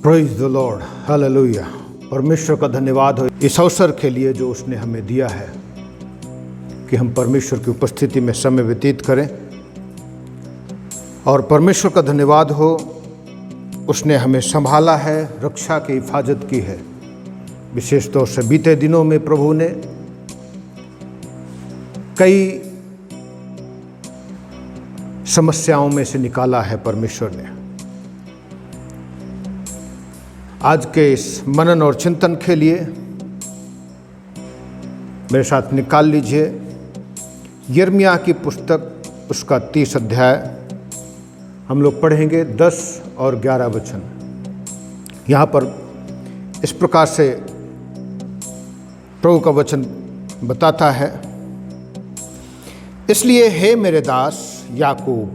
Praise the Lord, hallelujah. परमेश्वर का धन्यवाद हो इस अवसर के लिए जो उसने हमें दिया है कि हम परमेश्वर की उपस्थिति में समय व्यतीत करें। और परमेश्वर का धन्यवाद हो, उसने हमें संभाला है, रक्षा की हिफाजत की है। विशेष तौर से बीते दिनों में प्रभु ने कई समस्याओं में से निकाला है। परमेश्वर ने आज के इस मनन और चिंतन के लिए मेरे साथ निकाल लीजिए यिर्मयाह की पुस्तक, उसका 30 अध्याय। हम लोग पढ़ेंगे 10 और 11 वचन। यहाँ पर इस प्रकार से प्रभु का वचन बताता है, इसलिए हे मेरे दास याकूब,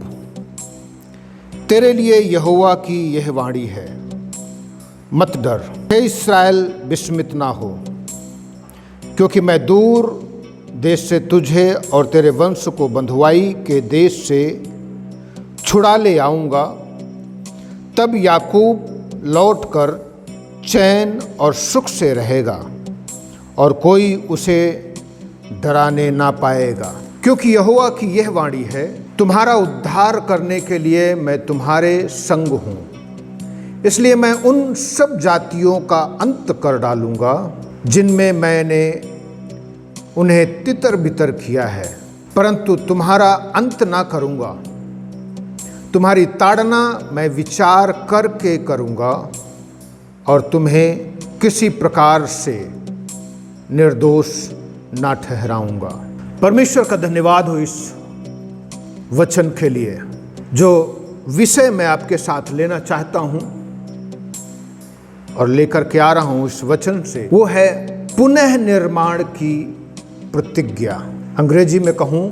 तेरे लिए यहोवा की यह वाणी है, मत डर, हे इस्राएल विस्मित ना हो, क्योंकि मैं दूर देश से तुझे और तेरे वंश को बंधुआई के देश से छुड़ा ले आऊँगा। तब याकूब लौटकर चैन और सुख से रहेगा और कोई उसे डराने ना पाएगा। क्योंकि यहोवा की यह वाणी है, तुम्हारा उद्धार करने के लिए मैं तुम्हारे संग हूँ, इसलिए मैं उन सब जातियों का अंत कर डालूंगा जिनमें मैंने उन्हें तितर बितर किया है, परंतु तुम्हारा अंत ना करूंगा। तुम्हारी ताड़ना मैं विचार करके करूंगा और तुम्हें किसी प्रकार से निर्दोष ना ठहराऊंगा। परमेश्वर का धन्यवाद हो इस वचन के लिए। जो विषय मैं आपके साथ लेना चाहता हूं और लेकर के आ रहा हूं इस वचन से, वो है पुनः निर्माण की प्रतिज्ञा। अंग्रेजी में कहूं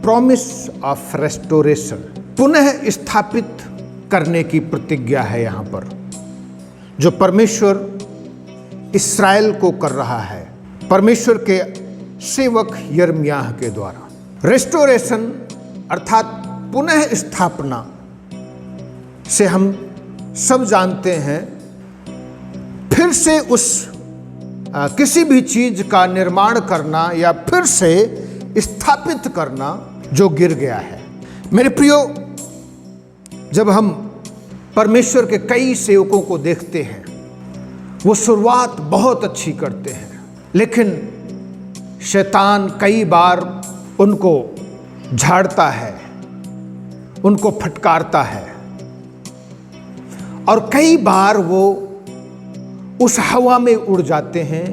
प्रॉमिस ऑफ रेस्टोरेशन। पुनः स्थापित करने की प्रतिज्ञा है यहाँ पर, जो परमेश्वर इस्राएल को कर रहा है, परमेश्वर के सेवक यिर्मयाह के द्वारा। रेस्टोरेशन अर्थात पुनः स्थापना से हम सब जानते हैं, फिर से उस किसी भी चीज का निर्माण करना या फिर से स्थापित करना जो गिर गया है। मेरे प्रियो, जब हम परमेश्वर के कई सेवकों को देखते हैं, वो शुरुआत बहुत अच्छी करते हैं, लेकिन शैतान कई बार उनको झाड़ता है, उनको फटकारता है, और कई बार वो उस हवा में उड़ जाते हैं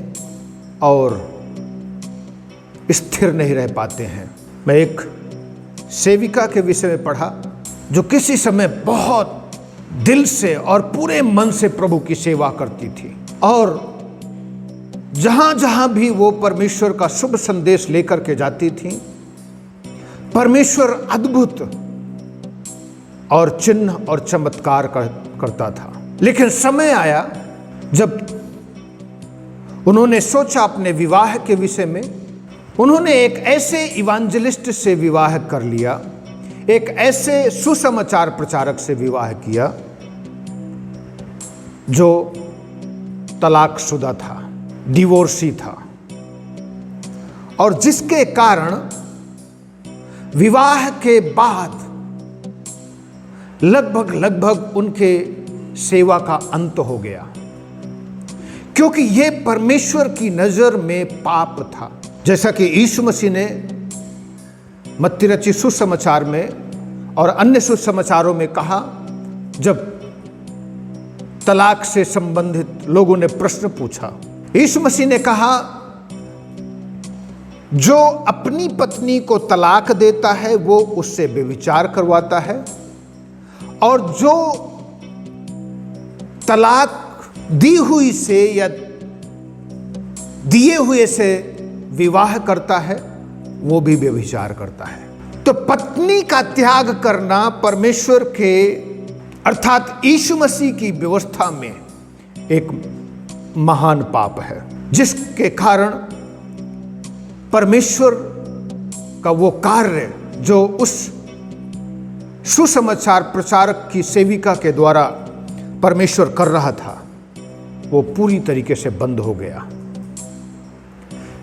और स्थिर नहीं रह पाते हैं। मैं एक सेविका के विषय में पढ़ा जो किसी समय बहुत दिल से और पूरे मन से प्रभु की सेवा करती थी, और जहां जहां भी वो परमेश्वर का शुभ संदेश लेकर के जाती थी, परमेश्वर अद्भुत और चिन्ह और चमत्कार करता था। लेकिन समय आया जब उन्होंने सोचा अपने विवाह के विषय में, उन्होंने एक ऐसे इवांजलिस्ट से विवाह कर लिया, एक ऐसे सुसमाचार प्रचारक से विवाह किया जो तलाकशुदा था, डिवोर्सी था, और जिसके कारण विवाह के बाद लगभग उनके सेवा का अंत हो गया, क्योंकि यह परमेश्वर की नजर में पाप था। जैसा कि यीशु मसीह ने मत्ती रचित सुसमाचार में और अन्य सुसमाचारों में कहा, जब तलाक से संबंधित लोगों ने प्रश्न पूछा, यीशु मसीह ने कहा, जो अपनी पत्नी को तलाक देता है वो उससे व्यभिचार करवाता है, और जो तलाक दी हुई से या दिए हुए से विवाह करता है वो भी व्यभिचार करता है। तो पत्नी का त्याग करना परमेश्वर के अर्थात यीशु मसीह की व्यवस्था में एक महान पाप है, जिसके कारण परमेश्वर का वो कार्य जो उस सुसमाचार प्रचारक की सेविका के द्वारा परमेश्वर कर रहा था, वो पूरी तरीके से बंद हो गया।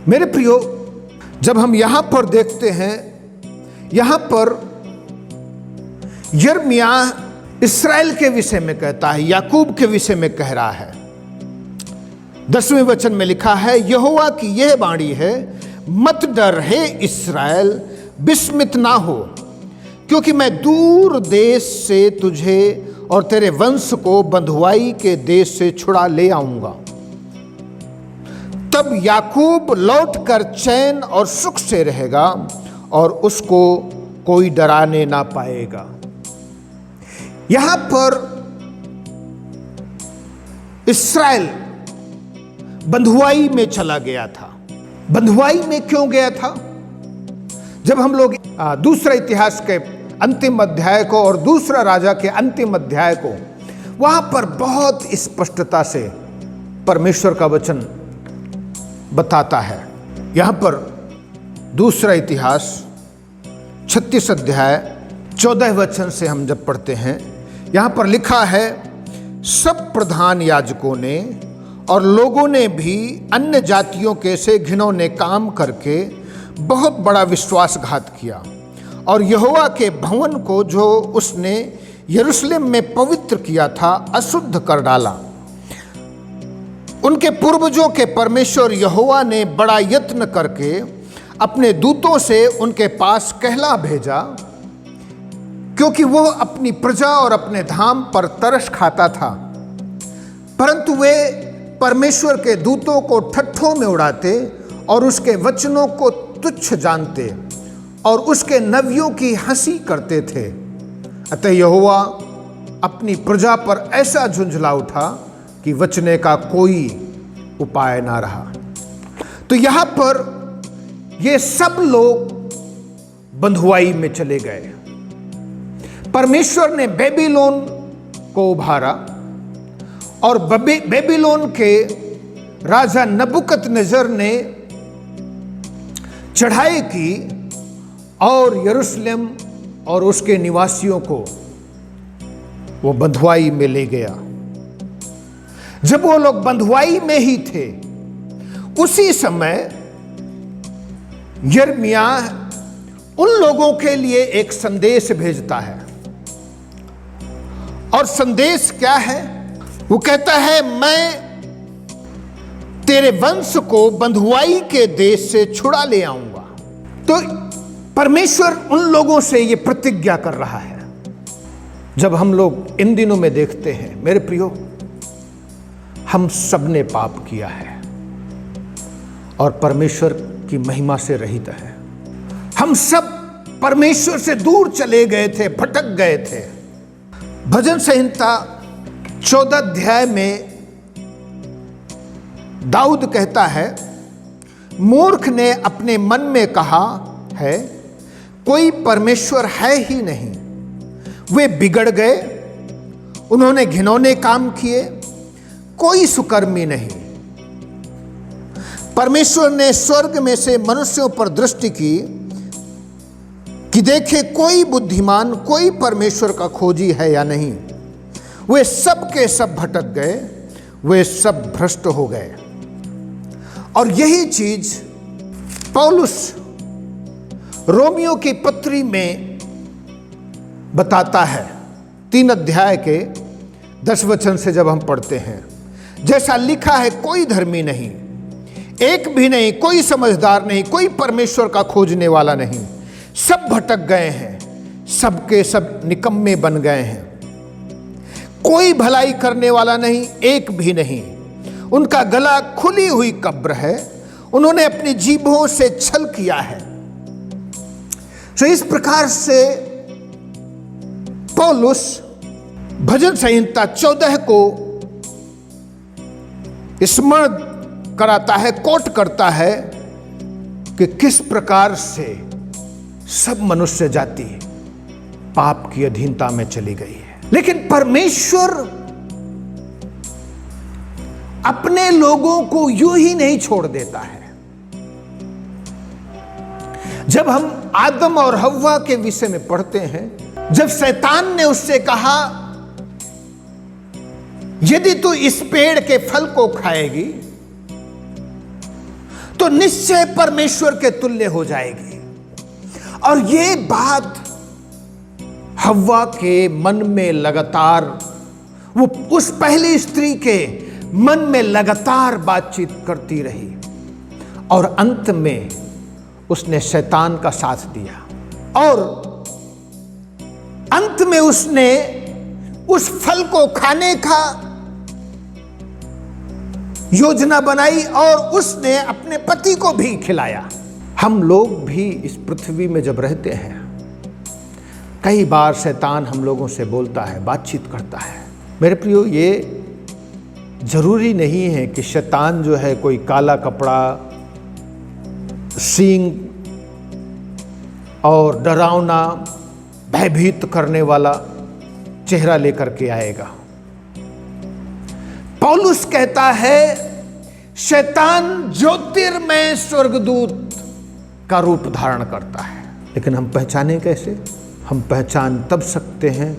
मेरे प्रियो, जब हम यहां पर देखते हैं, यहां पर यिर्मयाह इस्राएल के विषय में कहता है, याकूब के विषय में कह रहा है। 10वें वचन में लिखा है, यहोवा की यह वाणी है, मत डर हे इस्राएल, विस्मित ना हो, क्योंकि मैं दूर देश से तुझे और तेरे वंश को बंधुआई के देश से छुड़ा ले आऊंगा। तब याकूब लौटकर चैन और सुख से रहेगा और उसको कोई डराने ना पाएगा। यहां पर इस्राएल बंधुआई में चला गया था। बंधुआई में क्यों गया था? जब हम लोग दूसरा इतिहास के अंतिम अध्याय को और दूसरा राजा के अंतिम अध्याय को, वहां पर बहुत स्पष्टता से परमेश्वर का वचन बताता है। यहां पर दूसरा इतिहास 36 अध्याय 14 वचन से हम जब पढ़ते हैं, यहां पर लिखा है, सब प्रधान याजकों ने और लोगों ने भी अन्य जातियों के से घिनौने काम करके बहुत बड़ा विश्वासघात किया और यहोवा के भवन को जो उसने यरूशलेम में पवित्र किया था अशुद्ध कर डाला। उनके पूर्वजों के परमेश्वर यहोवा ने बड़ा यत्न करके अपने दूतों से उनके पास कहला भेजा, क्योंकि वो अपनी प्रजा और अपने धाम पर तरस खाता था, परंतु वे परमेश्वर के दूतों को ठट्ठों में उड़ाते और उसके वचनों को तुच्छ जानते और उसके नबियों की हंसी करते थे। अतः यहोवा अपनी प्रजा पर ऐसा झुंझला उठा कि बचने का कोई उपाय ना रहा। तो यहां पर ये सब लोग बंधुआई में चले गए। परमेश्वर ने बेबीलोन को उभारा और बेबीलोन के राजा नबूकदनेस्सर ने चढ़ाई की और यरूशलेम और उसके निवासियों को वो बंधुआई में ले गया। जब वो लोग बंधुआई में ही थे, उसी समय यिर्मयाह उन लोगों के लिए एक संदेश भेजता है। और संदेश क्या है? वो कहता है, मैं तेरे वंश को बंधुआई के देश से छुड़ा ले आऊंगा। तो परमेश्वर उन लोगों से ये प्रतिज्ञा कर रहा है। जब हम लोग इन दिनों में देखते हैं, मेरे प्रियो, हम सब ने पाप किया है और परमेश्वर की महिमा से रहित है। हम सब परमेश्वर से दूर चले गए थे, भटक गए थे। भजन संहिता 14 अध्याय में दाऊद कहता है, मूर्ख ने अपने मन में कहा है, कोई परमेश्वर है ही नहीं। वे बिगड़ गए, उन्होंने घिनौने काम किए, कोई सुकर्मी नहीं। परमेश्वर ने स्वर्ग में से मनुष्यों पर दृष्टि की कि देखे कोई बुद्धिमान, कोई परमेश्वर का खोजी है या नहीं। वे सब के सब भटक गए, वे सब भ्रष्ट हो गए। और यही चीज पौलुस रोमियो की पत्री में बताता है। 3 अध्याय के 10 वचन से जब हम पढ़ते हैं, जैसा लिखा है, कोई धर्मी नहीं, एक भी नहीं, कोई समझदार नहीं, कोई परमेश्वर का खोजने वाला नहीं। सब भटक गए हैं, सबके सब निकम्मे बन गए हैं। कोई भलाई करने वाला नहीं, एक भी नहीं। उनका गला खुली हुई कब्र है, उन्होंने अपनी जीभों से छल किया है। तो इस प्रकार से पौलुस भजन संहिता 14 को स्मरण कराता है, कोट करता है कि किस प्रकार से सब मनुष्य जाति पाप की अधीनता में चली गई है। लेकिन परमेश्वर अपने लोगों को यूं ही नहीं छोड़ देता है। जब हम आदम और हव्वा के विषय में पढ़ते हैं, जब शैतान ने उससे कहा यदि तू इस पेड़ के फल को खाएगी तो निश्चय परमेश्वर के तुल्य हो जाएगी, और ये बात हव्वा के मन में लगातार, वो उस पहली स्त्री के मन में लगातार बातचीत करती रही, और अंत में उसने शैतान का साथ दिया, और अंत में उसने उस फल को खाने का योजना बनाई और उसने अपने पति को भी खिलाया। हम लोग भी इस पृथ्वी में जब रहते हैं, कई बार शैतान हम लोगों से बोलता है, बातचीत करता है। मेरे प्रियो, ये जरूरी नहीं है कि शैतान जो है कोई काला कपड़ा, सींग और डरावना, भयभीत करने वाला चेहरा लेकर के आएगा। पौलुस कहता है शैतान ज्योतिर्मय स्वर्गदूत का रूप धारण करता है। लेकिन हम पहचाने कैसे? हम पहचान तब सकते हैं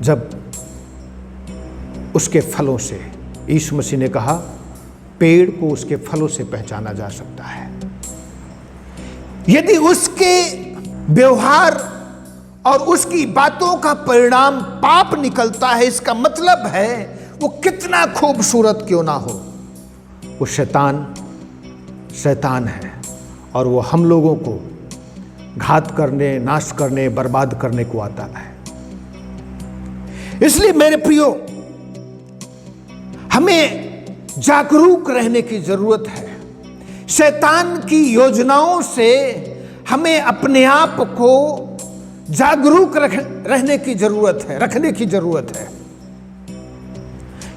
जब उसके फलों से, यीशु मसीह ने कहा पेड़ को उसके फलों से पहचाना जा सकता है। यदि उसके व्यवहार और उसकी बातों का परिणाम पाप निकलता है, इसका मतलब है वो कितना खूबसूरत क्यों ना हो, वो शैतान है, और वो हम लोगों को घात करने, नाश करने, बर्बाद करने को आता है। इसलिए मेरे प्रियो, हमें जागरूक रहने की जरूरत है। शैतान की योजनाओं से हमें अपने आप को जागरूक रखने की जरूरत है,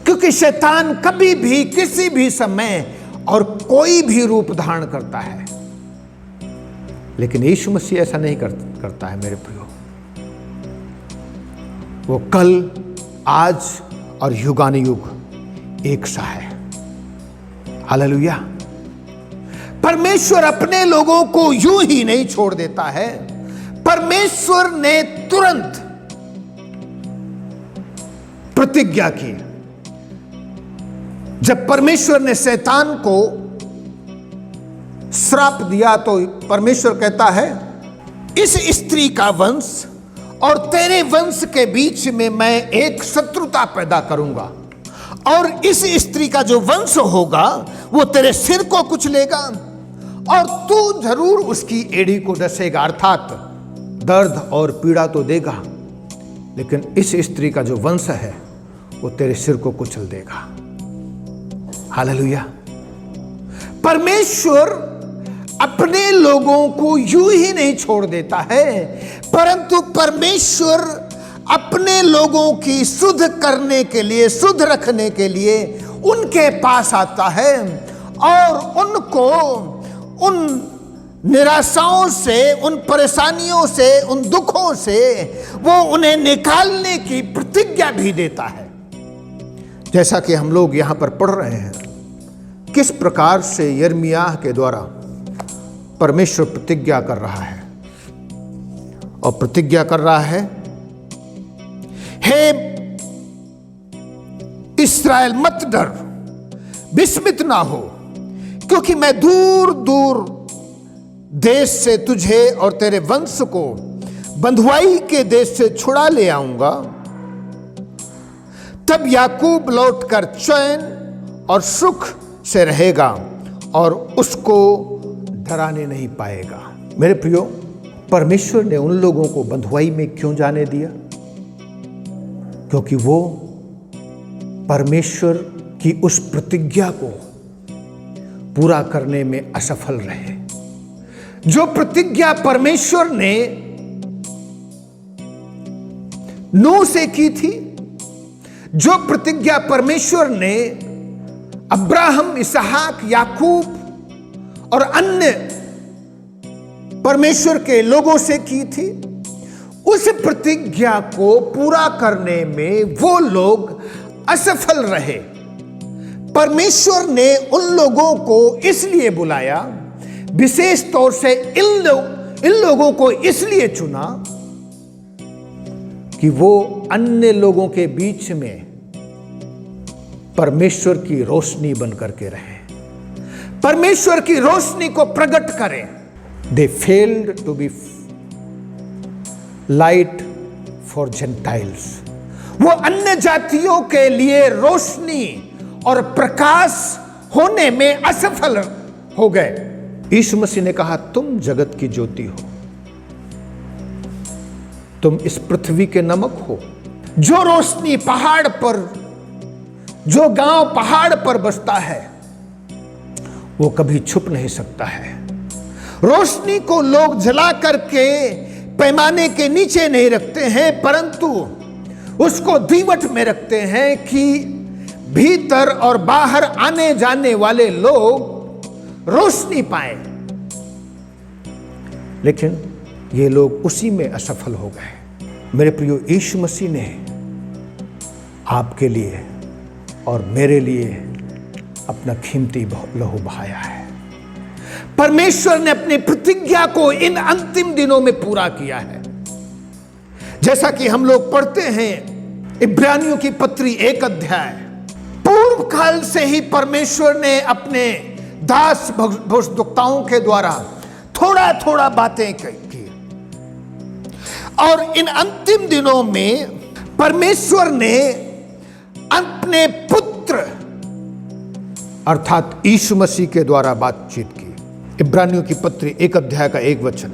क्योंकि शैतान कभी भी, किसी भी समय और कोई भी रूप धारण करता है। लेकिन यीशु मसीह ऐसा नहीं करता है मेरे प्रियो। वो कल, आज और युगानुयुग एक सा है। हालेलुया। परमेश्वर अपने लोगों को यूं ही नहीं छोड़ देता है। परमेश्वर ने तुरंत प्रतिज्ञा की। जब परमेश्वर ने शैतान को श्राप दिया तो परमेश्वर कहता है इस स्त्री का वंश और तेरे वंश के बीच में मैं एक शत्रुता पैदा करूंगा, और इस स्त्री का जो वंश होगा वो तेरे सिर को कुचलेगा और तू जरूर उसकी एड़ी को डसेगा, अर्थात दर्द और पीड़ा तो देगा, लेकिन इस स्त्री का जो वंश है वो तेरे सिर को कुचल देगा। हालेलुया। परमेश्वर अपने लोगों को यूं ही नहीं छोड़ देता है, परंतु परमेश्वर अपने लोगों की शुद्ध करने के लिए, शुद्ध रखने के लिए उनके पास आता है और उनको उन निराशाओं से, उन परेशानियों से, उन दुखों से वो उन्हें निकालने की प्रतिज्ञा भी देता है। जैसा कि हम लोग यहां पर पढ़ रहे हैं, किस प्रकार से यिर्मयाह के द्वारा परमेश्वर प्रतिज्ञा कर रहा है, और प्रतिज्ञा कर रहा है, हे इस्राएल मत डर, विस्मित ना हो, क्योंकि मैं दूर दूर देश से तुझे और तेरे वंश को बंधुआई के देश से छुड़ा ले आऊंगा। तब याकूब लौटकर चैन और सुख से रहेगा और उसको डराने नहीं पाएगा। मेरे प्रियो, परमेश्वर ने उन लोगों को बंधुआई में क्यों जाने दिया? क्योंकि वो परमेश्वर की उस प्रतिज्ञा को पूरा करने में असफल रहे। जो प्रतिज्ञा परमेश्वर ने नूह से की थी, जो प्रतिज्ञा परमेश्वर ने अब्राहम, इसहाक, याकूब और अन्य परमेश्वर के लोगों से की थी, उस प्रतिज्ञा को पूरा करने में वो लोग असफल रहे। परमेश्वर ने उन लोगों को इसलिए बुलाया, विशेष तौर से इन लोगों को इसलिए चुना कि वो अन्य लोगों के बीच में परमेश्वर की रोशनी बन करके रहे, परमेश्वर की रोशनी को प्रकट करें। They failed to be light for gentiles. वो अन्य जातियों के लिए रोशनी और प्रकाश होने में असफल हो गए। यीशु मसीह ने कहा, तुम जगत की ज्योति हो, तुम इस पृथ्वी के नमक हो। जो रोशनी पहाड़ पर, जो गांव पहाड़ पर बसता है, वो कभी छुप नहीं सकता है। रोशनी को लोग जला करके पैमाने के नीचे नहीं रखते हैं, परंतु उसको दीवट में रखते हैं कि भीतर और बाहर आने जाने वाले लोग रोशनी पाएं। लेकिन ये लोग उसी में असफल हो गए। मेरे प्रियो, यीशु मसीह ने आपके लिए और मेरे लिए अपना कीमती लहू बहाया है। परमेश्वर ने अपनी प्रतिज्ञा को इन अंतिम दिनों में पूरा किया है। जैसा कि हम लोग पढ़ते हैं इब्रानियों की पत्री 1 अध्याय, पूर्व काल से ही परमेश्वर ने अपने दास भविष्यद्वक्ताओं के द्वारा थोड़ा थोड़ा बातें की, और इन अंतिम दिनों में परमेश्वर ने अपने पुत्र अर्थात यीशु मसीह के द्वारा बातचीत की। इब्रानियों की पत्री 1 अध्याय का 1 वचन,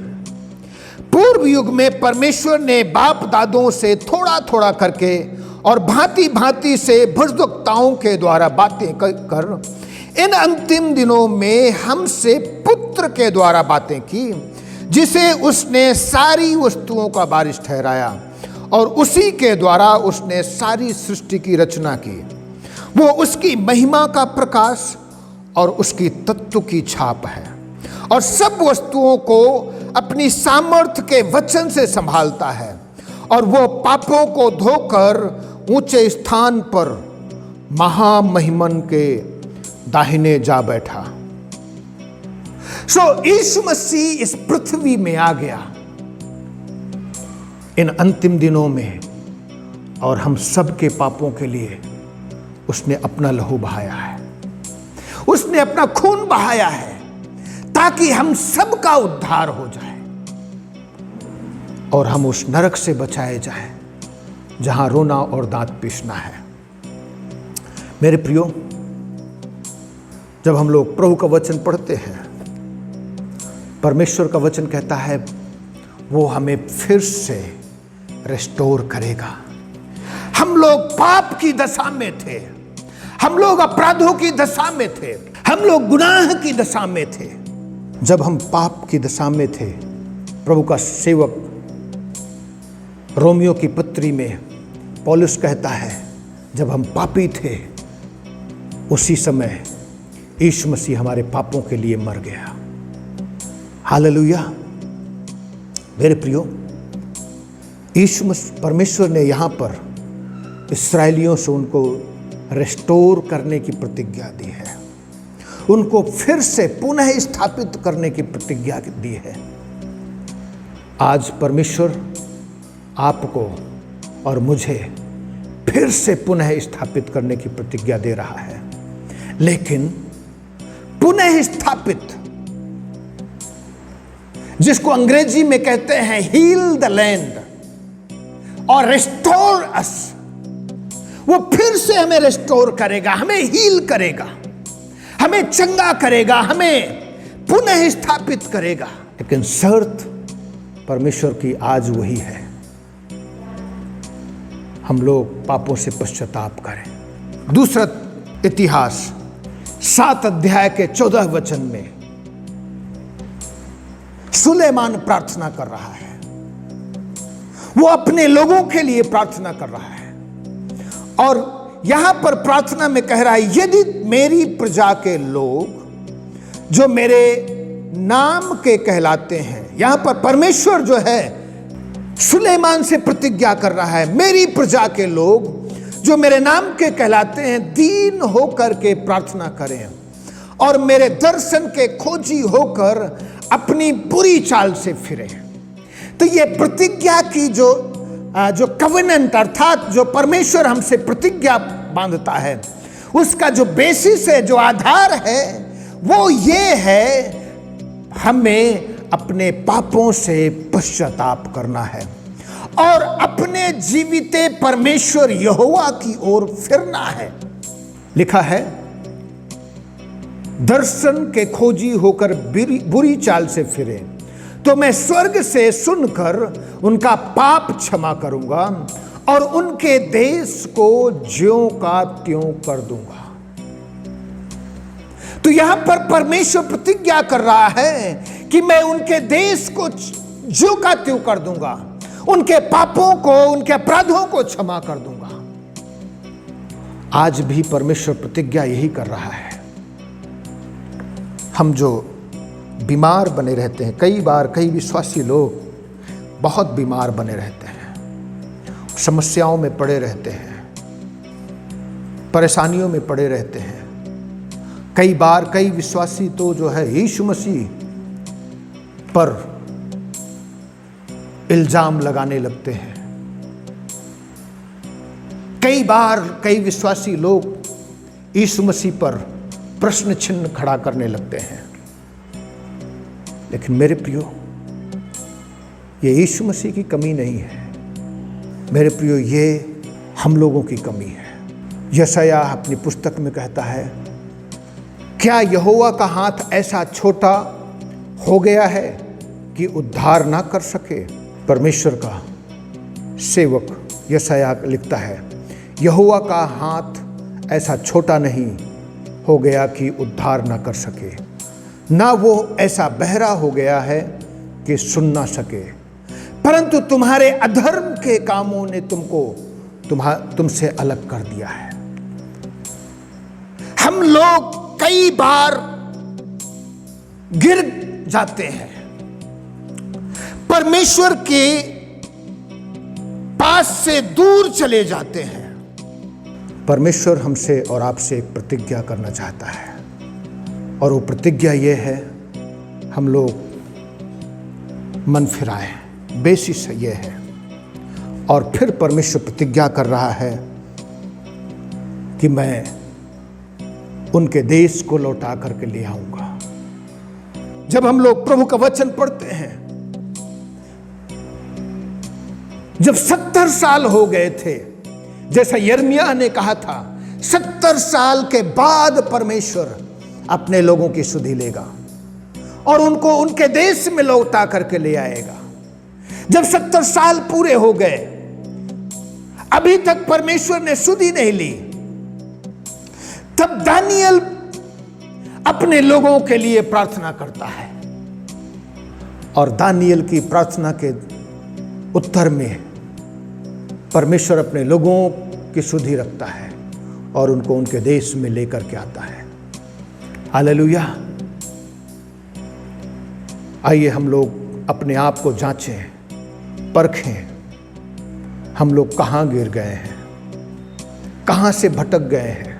पूर्व युग में परमेश्वर ने बाप दादों से थोड़ा थोड़ा करके और भांति भांति से भविष्यद्वक्ताओं के द्वारा बातें कर इन अंतिम दिनों में हमसे पुत्र के द्वारा बातें की, जिसे उसने सारी वस्तुओं का वारिस ठहराया और उसी के द्वारा उसने सारी सृष्टि की रचना की। वो उसकी महिमा का प्रकाश और उसकी तत्व की छाप है, और सब वस्तुओं को अपनी सामर्थ्य के वचन से संभालता है, और वो पापों को धोकर ऊंचे स्थान पर महामहिमन के दाहिने जा बैठा। यीशु मसीह इस पृथ्वी में आ गया इन अंतिम दिनों में, और हम सबके पापों के लिए उसने अपना लहू बहाया है, उसने अपना खून बहाया है, ताकि हम सबका उद्धार हो जाए और हम उस नरक से बचाए जाएं जहां रोना और दांत पीसना है। मेरे प्रियो, जब हम लोग प्रभु का वचन पढ़ते हैं, परमेश्वर का वचन कहता है वो हमें फिर से रिस्टोर करेगा। हम लोग पाप की दशा में थे, हम लोग अपराधों की दशा में थे, हम लोग गुनाह की दशा में थे। जब हम पाप की दशा में थे, प्रभु का सेवक रोमियो की पत्री में पौलुस कहता है, जब हम पापी थे उसी समय यीशु मसीह हमारे पापों के लिए मर गया। हालेलुया। मेरे प्रियो, यीशु मसीह परमेश्वर ने यहाँ पर इस्राएलियों से उनको रिस्टोर करने की प्रतिज्ञा दी है, उनको फिर से पुनः स्थापित करने की प्रतिज्ञा दी है। आज परमेश्वर आपको और मुझे फिर से पुनः स्थापित करने की प्रतिज्ञा दे रहा है। लेकिन पुनः स्थापित, जिसको अंग्रेजी में कहते हैं हील द लैंड और रिस्टोर अस, वो फिर से हमें रिस्टोर करेगा, हमें हील करेगा, हमें चंगा करेगा, हमें पुनः स्थापित करेगा। लेकिन शर्त परमेश्वर की आज वही है, हम लोग पापों से पश्चाताप करें। दूसरा इतिहास 7 अध्याय के 14 वचन में सुलेमान प्रार्थना कर रहा है, वो अपने लोगों के लिए प्रार्थना कर रहा है, और यहां पर प्रार्थना में कह रहा है, यदि मेरी प्रजा के लोग जो मेरे नाम के कहलाते हैं। यहां पर परमेश्वर जो है सुलेमान से प्रतिज्ञा कर रहा है, मेरी प्रजा के लोग जो मेरे नाम के कहलाते हैं दीन होकर के प्रार्थना करें और मेरे दर्शन के खोजी होकर अपनी बुरी चाल से फिरें। तो ये प्रतिज्ञा की जो कवेनेंट अर्थात जो परमेश्वर हमसे प्रतिज्ञा बांधता है, उसका जो बेसिस है, जो आधार है, वो ये है हमें अपने पापों से पश्चाताप करना है और अपने जीविते परमेश्वर यहोवा की ओर फिरना है। लिखा है, दर्शन के खोजी होकर बुरी चाल से फिरे तो मैं स्वर्ग से सुनकर उनका पाप क्षमा करूंगा और उनके देश को ज्यों का त्यों कर दूंगा। तो यहां पर परमेश्वर प्रतिज्ञा कर रहा है कि मैं उनके देश को ज्यों का त्यों कर दूंगा, उनके पापों को, उनके अपराधों को क्षमा कर दूंगा। आज भी परमेश्वर प्रतिज्ञा यही कर रहा है। हम जो बीमार बने रहते हैं, कई बार कई विश्वासी लोग बहुत बीमार बने रहते हैं, समस्याओं में पड़े रहते हैं, परेशानियों में पड़े रहते हैं। कई बार कई विश्वासी तो जो है यीशु मसीह पर इल्जाम लगाने लगते हैं। कई बार कई विश्वासी लोग यीशु मसीह पर प्रश्न चिन्ह खड़ा करने लगते हैं। लेकिन मेरे प्रियो, ये यीशु मसीह की कमी नहीं है, मेरे प्रियो, ये हम लोगों की कमी है। यशायाह अपनी पुस्तक में कहता है, क्या यहोवा का हाथ ऐसा छोटा हो गया है कि उद्धार ना कर सके? परमेश्वर का सेवक यशायाह लिखता है, यहोवा का हाथ ऐसा छोटा नहीं हो गया कि उद्धार ना कर सके, ना वो ऐसा बहरा हो गया है कि सुन ना सके, परंतु तुम्हारे अधर्म के कामों ने तुमसे अलग कर दिया है। हम लोग कई बार गिर जाते हैं, परमेश्वर के पास से दूर चले जाते हैं। परमेश्वर हमसे और आपसे एक प्रतिज्ञा करना चाहता है और वो प्रतिज्ञा ये है, हम लोग मन फिराएं। बेसिस ये है। और फिर परमेश्वर प्रतिज्ञा कर रहा है कि मैं उनके देश को लौटा करके ले आऊंगा। जब हम लोग प्रभु का वचन पढ़ते हैं, जब 70 साल हो गए थे, जैसा यिर्मयाह ने कहा था, 70 साल के बाद परमेश्वर अपने लोगों की सुधि लेगा और उनको उनके देश में लौटा करके ले आएगा। जब 70 साल पूरे हो गए, अभी तक परमेश्वर ने सुधि नहीं ली, तब दानियल अपने लोगों के लिए प्रार्थना करता है और दानियल की प्रार्थना के उत्तर में परमेश्वर अपने लोगों की सुधि रखता है और उनको उनके देश में लेकर के आता है। हालेलुया। आइए हम लोग अपने आप को जांचें, परखें, हम लोग कहां गिर गए हैं, कहां से भटक गए हैं।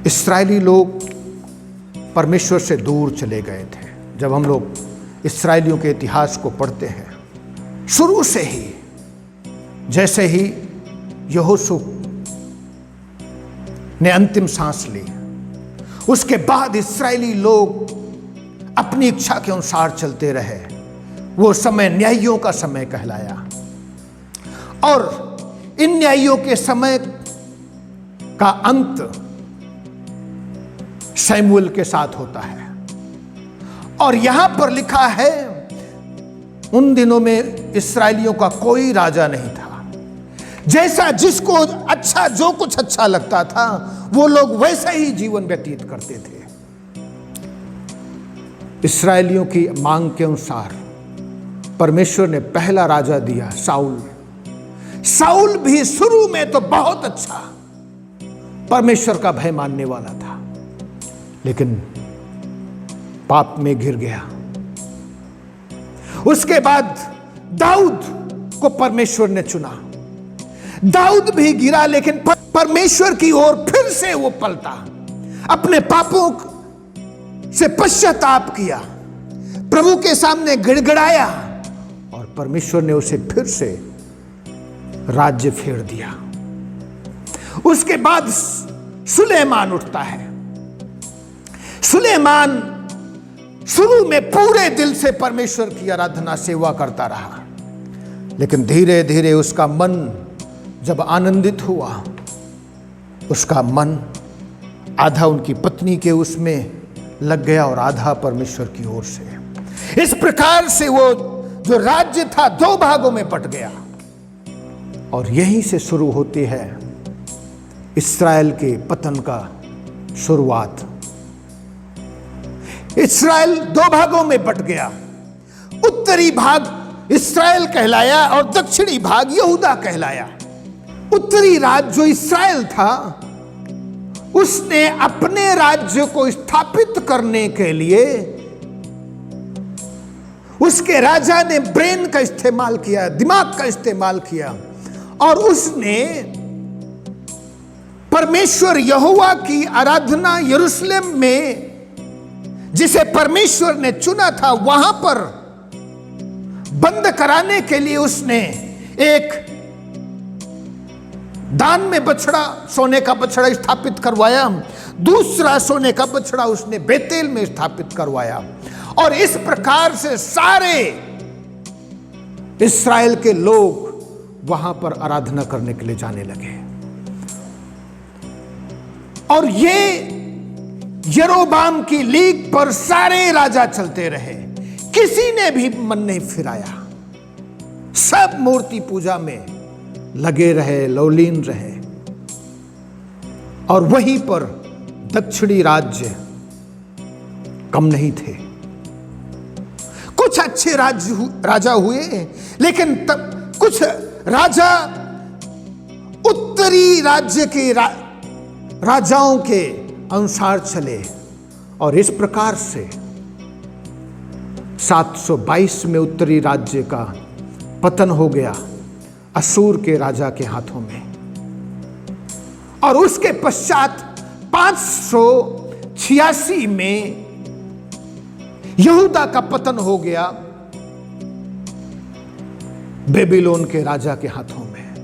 इस्राएली लोग परमेश्वर से दूर चले गए थे। जब हम लोग इस्राएलियों के इतिहास को पढ़ते हैं, शुरू से ही जैसे ही यहोशू ने अंतिम सांस ली, उसके बाद इस्राएली लोग अपनी इच्छा के अनुसार चलते रहे। वो समय न्यायियों का समय कहलाया और इन न्यायियों के समय का अंत शमूएल के साथ होता है। और यहां पर लिखा है, उन दिनों में इस्राएलियों का कोई राजा नहीं था। जैसा जिसको अच्छा, जो कुछ अच्छा लगता था, वो लोग वैसा ही जीवन व्यतीत करते थे। इस्राएलियों की मांग के अनुसार परमेश्वर ने पहला राजा दिया, साउल। साउल भी शुरू में तो बहुत अच्छा परमेश्वर का भय मानने वाला था, लेकिन पाप में घिर गया। उसके बाद दाऊद को परमेश्वर ने चुना। दाऊद भी गिरा, लेकिन परमेश्वर की ओर फिर से वो पलटा, अपने पापों से पश्चाताप किया, प्रभु के सामने गिड़गिड़ाया और परमेश्वर ने उसे फिर से राज्य फेर दिया। उसके बाद सुलेमान उठता है। सुलेमान शुरू में पूरे दिल से परमेश्वर की आराधना सेवा करता रहा, लेकिन धीरे धीरे उसका मन जब आनंदित हुआ, उसका मन आधा उनकी पत्नी के उसमें लग गया और आधा परमेश्वर की ओर से। इस प्रकार से वो जो राज्य था 2 भागों में बट गया। और यहीं से शुरू होती है इस्राएल के पतन का शुरुआत। इस्राएल 2 भागों में बट गया। उत्तरी भाग इस्राएल कहलाया और दक्षिणी भाग यहूदा कहलाया। उत्तरी राज्य जो इस्राएल था, उसने अपने राज्य को स्थापित करने के लिए उसके राजा ने ब्रेन का इस्तेमाल किया, दिमाग का इस्तेमाल किया, और उसने परमेश्वर यहोवा की आराधना यरूशलेम में, जिसे परमेश्वर ने चुना था, वहां पर बंद कराने के लिए उसने एक दान में बछड़ा, सोने का बछड़ा स्थापित करवाया। दूसरा सोने का बछड़ा उसने बेतेल में स्थापित करवाया। और इस प्रकार से सारे इस्राएल के लोग वहां पर आराधना करने के लिए जाने लगे। और ये यरोबाम की लीक पर सारे राजा चलते रहे, किसी ने भी मन नहीं फिराया। सब मूर्ति पूजा में लगे रहे, लौलीन रहे। और वहीं पर दक्षिणी राज्य कम नहीं थे। कुछ अच्छे राजा हुए, लेकिन तब कुछ राजा उत्तरी राज्य के राजाओं के अनुसार चले। और इस प्रकार से 722 में उत्तरी राज्य का पतन हो गया असूर के राजा के हाथों में। और उसके पश्चात 586 में यहूदा का पतन हो गया बेबीलोन के राजा के हाथों में।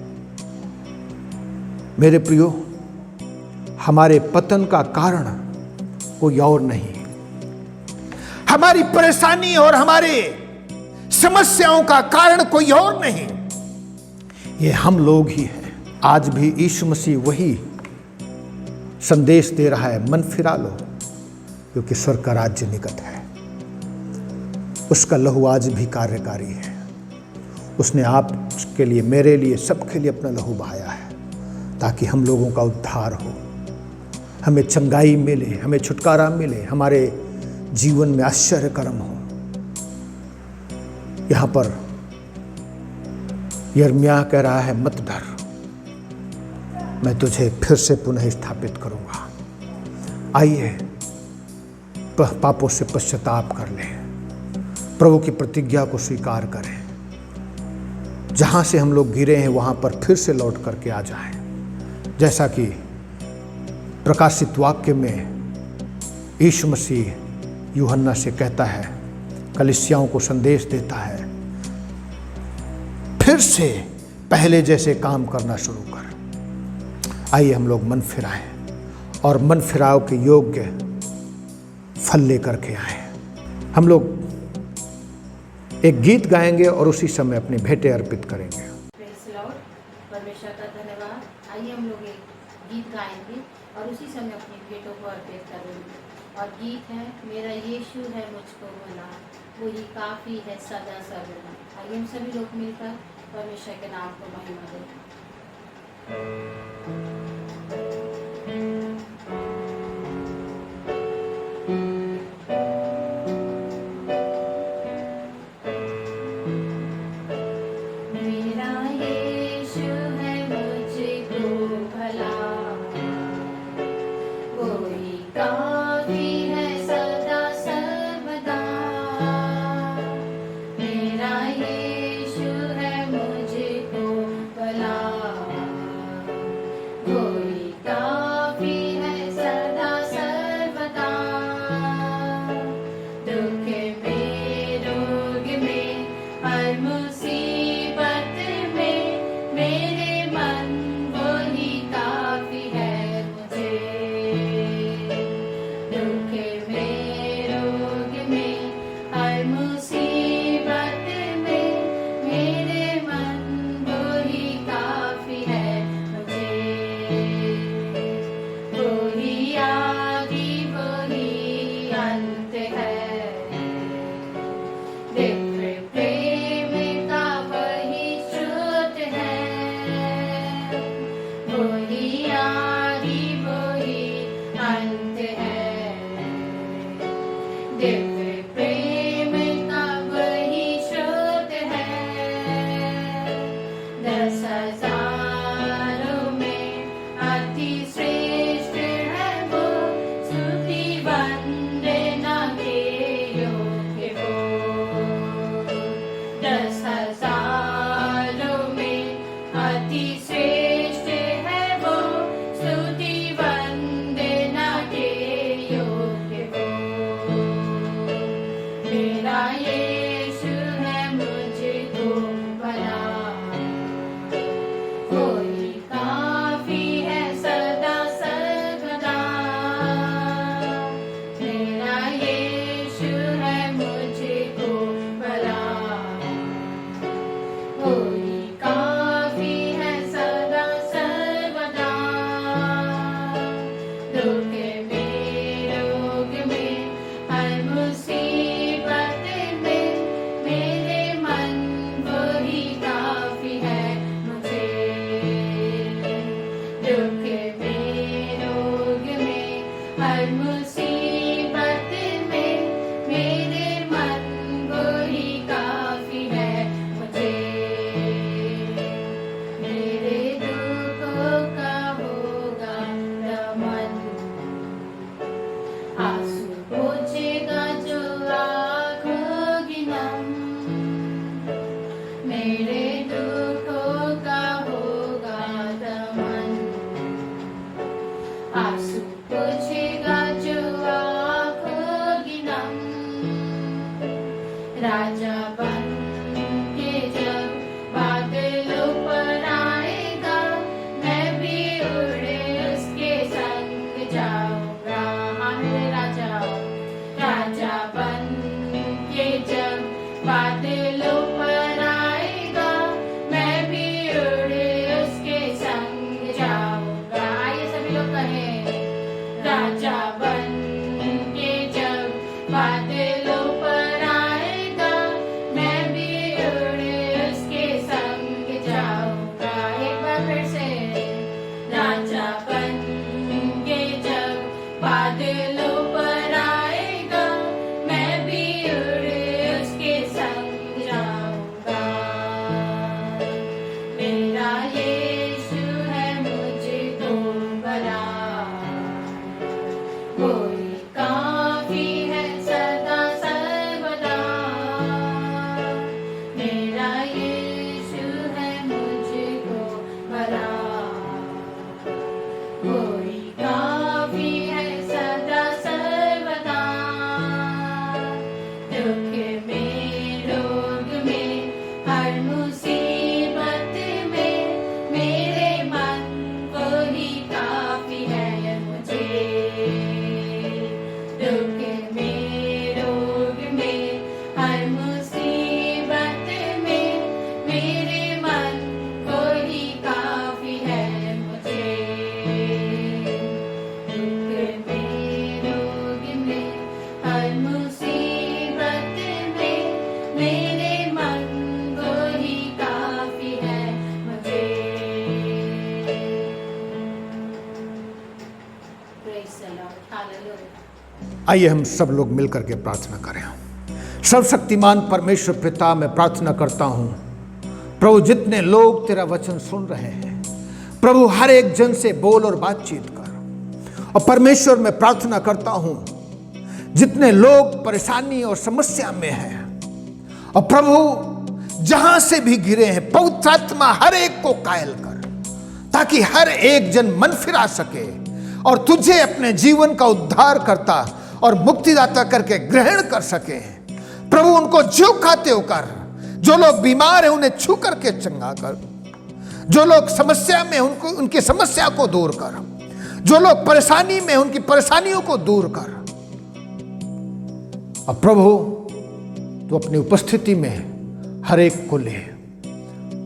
मेरे प्रियो, हमारे पतन का कारण कोई और नहीं, हमारी परेशानी और हमारे समस्याओं का कारण कोई और नहीं, ये हम लोग ही हैं। आज भी यीशु मसीह वही संदेश दे रहा है, मन फिरा लो क्योंकि स्वर्ग का राज्य निकट है। उसका लहू आज भी कार्यकारी है। उसने आपके लिए, मेरे लिए, सबके लिए अपना लहू बहाया है ताकि हम लोगों का उद्धार हो, हमें चंगाई मिले, हमें छुटकारा मिले, हमारे जीवन में आश्चर्य कर्म हो। यहां पर यिर्मयाह कह रहा है, मत डर, मैं तुझे फिर से पुनः स्थापित करूंगा। आइए पापों से पश्चाताप कर लें, प्रभु की प्रतिज्ञा को स्वीकार करें। जहां से हम लोग गिरे हैं वहां पर फिर से लौट करके आ जाएं। जैसा कि प्रकाशित वाक्य में यीशु मसीह यूहन्ना से कहता है, कलीसियाओं को संदेश देता है, फिर से पहले जैसे काम करना शुरू कर। आइए हम लोग मन फिराएं और मन फिराव के योग्य फल लेकर के आए। हम लोग एक गीत गाएंगे और उसी समय अपनी भेंटें अर्पित करेंगे। परमेश्वर का धन्यवाद। आइए हम लोग एक गीत गाएंगे और उसी समय अपनी भेंटों को अर्पित करेंगे। और गीत है, मेरा यीशु है मुझको भला, वही काफ़ी है सदा सर्वदा। आइए हम सभी लोग मिलकर परमेश्वर के नाम को महिमा दें। काफी है सदा सर्वदा। मेरे दुखों का होगा दमन, आंसू पोंछेगा जो आँख होगी नम, राजा बन के जब बादलों पर आएगा, मैं भी उड़े उसके संग जाऊंगा। हमारे राजा, राजा बन के जब बादलों पर आएगा, मैं भी उड़े उसके संग जाऊंगा। आइए सभी लोग कहें, राजा बन के जब बादलों पर आएगा, मैं भी उड़े उसके संग जाऊंगा। एक बार फिर से, राजा बन के जब बादलों पर आएगा, मैं भी उड़े उसके संग जाऊंगा। मेरा यीशु है मुझको भला, कोई काफी है सदा सर्वदा। मेरा यीशु है मुझको भला, कोई काफी है सदा सर्वदा। दुख में, रोग में, हर मुसीबत में, मेरे मन को ही काफी है मुझे। दुख में, रोग में, हर मुसीबत में, मेरे मन को ही काफी है मुझे। दुख में, रोग में, हर मुसीबत में, मेरे मन को ही काफी है मुझे। Praise the Lord. Hallelujah. आइए हम सब लोग मिलकर के प्रार्थना करें। सर्वशक्तिमान परमेश्वर पिता, मैं प्रार्थना करता हूं प्रभु, जितने लोग तेरा वचन सुन रहे हैं प्रभु, हर एक जन से बोल और बातचीत कर। और परमेश्वर, मैं प्रार्थना करता हूं जितने लोग परेशानी और समस्या में हैं, और प्रभु जहां से भी घिरे हैं, पवित्र आत्मा हर एक को कायल कर, ताकि हर एक जन मन फिरा सके और तुझे अपने जीवन का उद्धार करता और मुक्तिदाता करके ग्रहण कर सके। प्रभु, उनको जो खाते हो कर, जो लोग बीमार हैं उन्हें छू करके चंगा कर, जो लोग समस्या में उनको उनकी समस्या को दूर कर, जो लोग परेशानी में उनकी परेशानियों को दूर कर। और प्रभु, तू अपनी उपस्थिति में हर एक को ले,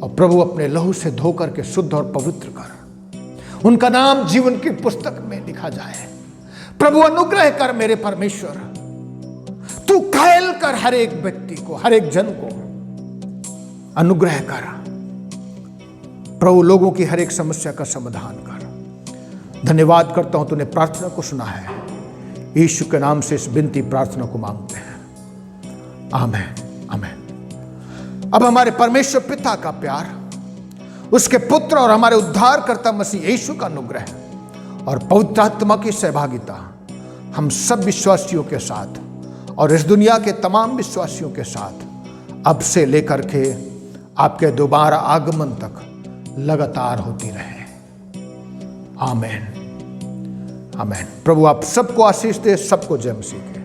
और प्रभु अपने लहू से धो करके शुद्ध और पवित्र कर, उनका नाम जीवन की पुस्तक में लिखा जाए। प्रभु, अनुग्रह कर मेरे परमेश्वर, तू कायल कर हर एक व्यक्ति को, हर एक जन को अनुग्रह कर। प्रभु, लोगों की हर एक समस्या का समाधान कर। धन्यवाद करता हूं, तूने प्रार्थना को सुना है। यीशु के नाम से इस विनती प्रार्थना को मांगते हैं, आमीन आमीन। अब हमारे परमेश्वर पिता का प्यार, उसके पुत्र और हमारे उद्धारकर्ता मसीह यीशु का अनुग्रह और पवित्र आत्मा की सहभागिता हम सब विश्वासियों के साथ और इस दुनिया के तमाम विश्वासियों के साथ अब से लेकर के आपके दोबारा आगमन तक लगातार होती रहे। आमीन आमीन। प्रभु आप सबको आशीष दे, सबको जय मसीह।